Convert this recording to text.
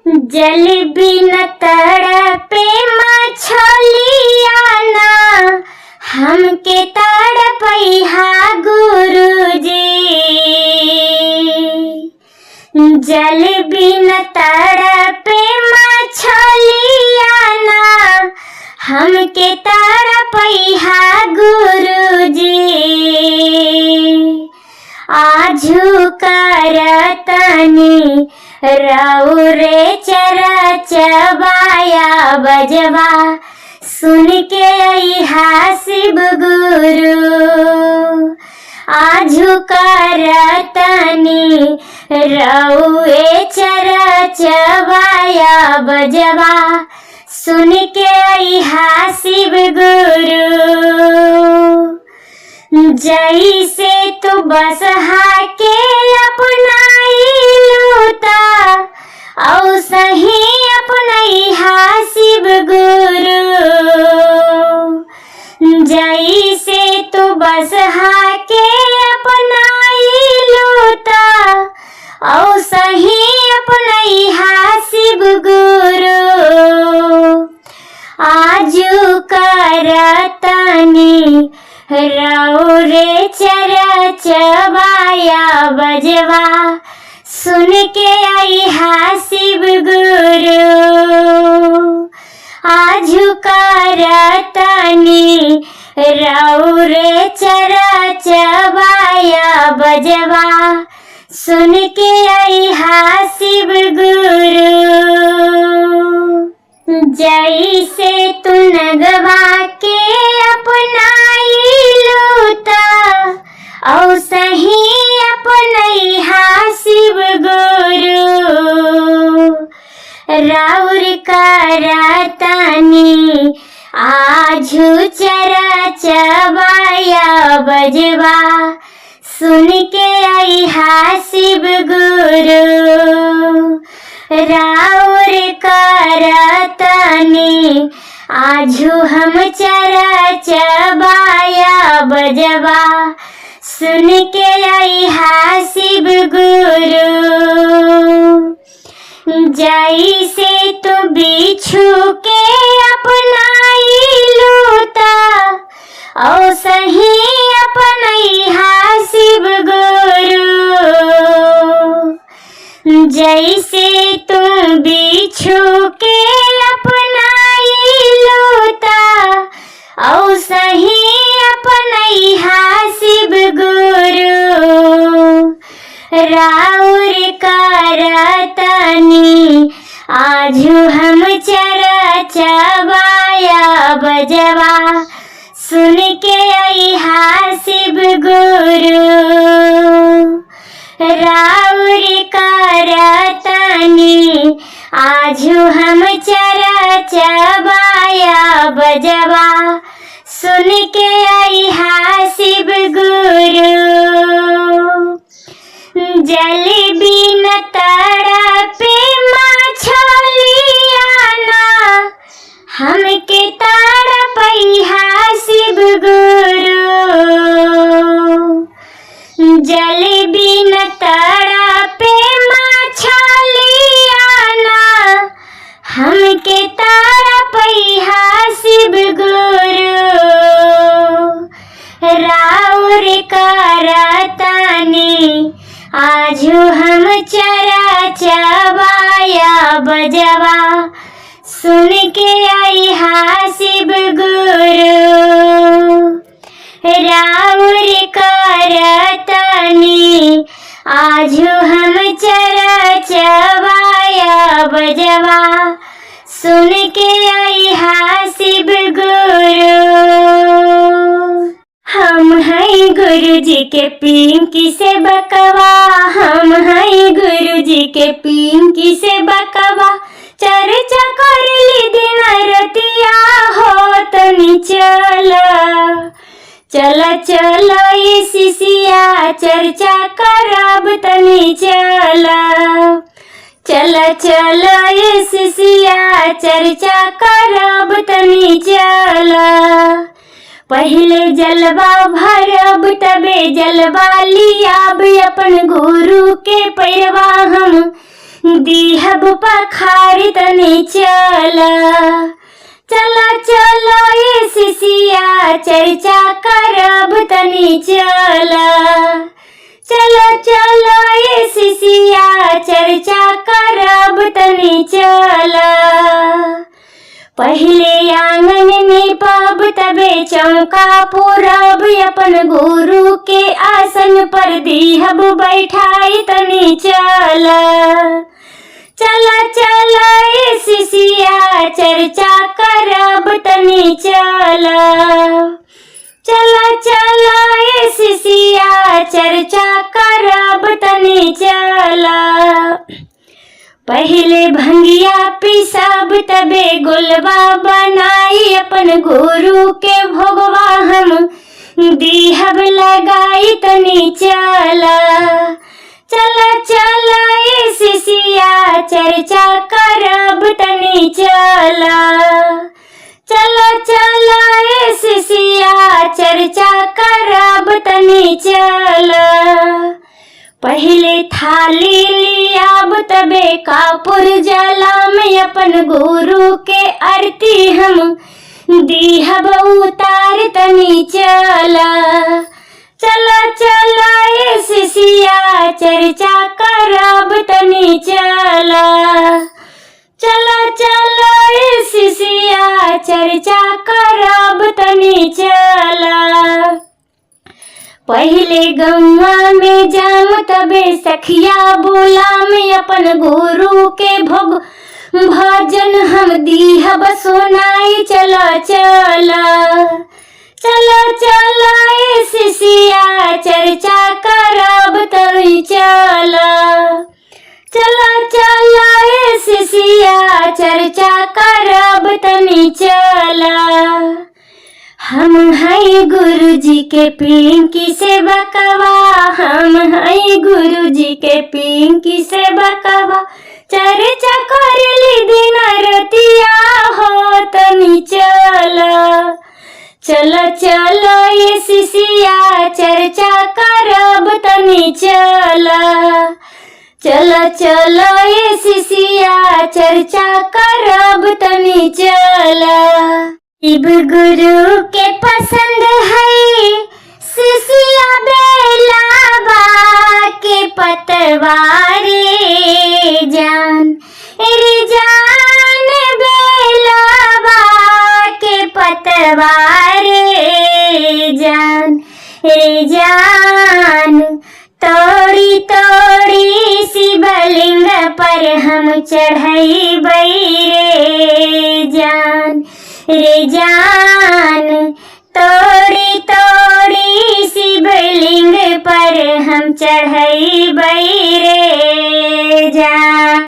जल बिन तड़पे मछलिया ना, हमके तड़पैहा गुरुजी। जल बिन तड़पे मछलिया ना, हमके तड़पैहा गुरुजी। आजू करतनी रौरे चरचबाया बजवा, सुन के अइहा शिव गुरु। आजू करतनी रौरे चरचबाया बजवा, सुन के अइहा शिव गुरु। जैसे तू बसहा के अपनाइलूता, औ सही अपनैहा शिव गुरु। जैसे तू बसहा के अपनाइलूता, औ सही अपनैहा शिव गुरु। आजू करतनी रौरे चरचबाया बजवा, सुन के अइहा शिव गुरु। आजू करतनी रौरे चरचबाया बजवा, सुन के अइहा शिव गुरु। जैसे तू नगवा के अपनाइलूता, औ सही अपनैहा शिव गुरु। राउर करतनी आजू चरचबाया बजवा, सुन के अइहा शिव गुरु। राउर करतनी आजू हम चरचबाया बजवा, सुन के अइहा शिव गुरु। जैसे तू बिच्छू के अपनाइलूता, औ सही अपनैहा शिव गुरु। जैसे तू बिच्छू के अपनाइलूता, औ सही अपनैहा शिव गुरु। राउर करतनी आजू हम चरचबाया बजवा, सुन के अइहा शिव गुरु। राउर करतनी आजू हम चरचबाया बजवा, सुन के अइहा शिव गुरु। जल बिन तड़पे मछलिया ना, हमके तड़पैहा शिव गुरु। जल बिन तड़पे मछलिया ना, हमके तड़पैहा शिव गुरु। राउर करतनी आजू हम चरचबाया बजवा, सुन के अइहा शिव गुरु। राउर करतनी आजू हम चरचबाया बजवा, सुन के अइहा शिव गुरु। हम हैं गुरुजी के पिंकी से बकवा, हम हैं गुरुजी के पिंकी से बकवा। चर्चा कर ली दिन रतिया हो, तनी चला चला चला ये शिशिया, चर्चा करब तनी चला। चला चला ये शिशिया, चर्चा करब तनी चला। पहले जलवा भरब तबे जलवा लियाब, अपन गुरु के पैरवा हम दीहब पखारी तनी चला। चला चला ये शिशिया चर्चा करब तनी चला। चला चला ये शिशिया चर्चा करब तनी चला। पहले आंगन में पब तबे चौका पूरब अपन गुरु के आसन पर दीहब बैठाई तनी चला। चला चला ये शिशिया चर्चा करब तनी चला। चला चला ये शिशिया चर्चा करब तनी चला। पहले भंगिया पिसाब तबे गुलवा बनाई अपन गुरु के भोगवा हम दीहब लगाई तनी चला। चला चला ये शिशिया चर्चा करब तनी चला। चला चला ये शिशिया चर्चा करब तनी चला। पहले थाली लियाब तबे कापुर जला में अपन गुरु के आरती हम दीहब उतार तनी चला। चला चला ये शिशिया चर्चा करब तनी चला। चला चला ये शिशिया चर्चा करब तनी चला। पहले गौवा में जाम तबे सखिया बोला में अपन गुरु के भोग भजन हम दीहब सुनाई चला चला। चला चला ये शिशिया चर्चा करब तनी चला। चला चला ये शिशिया चर्चा करब तनी चला। हम हैं गुरु जी के पिंकी से बकवा। हम हैं गुरु जी के पिंकी से बकवा। चर्चा करली दिन रतिया हो तनी चला। चला चला ये शिशिया चर्चा करब तनी चला। चला चला ये शिशिया चर्चा करब तनी चला। शिव गुरु के पसंद है शिशिया बेलावा के पतवा रे जान। रे जान बेलावा के पतवा रे जान। रे जान तोड़ी तोड़ी शिवलिंग पर हम चढ़ाई रे जान। रे जान तोड़ी तोड़ी शिवलिंग पर हम चढ़ाई रे जान।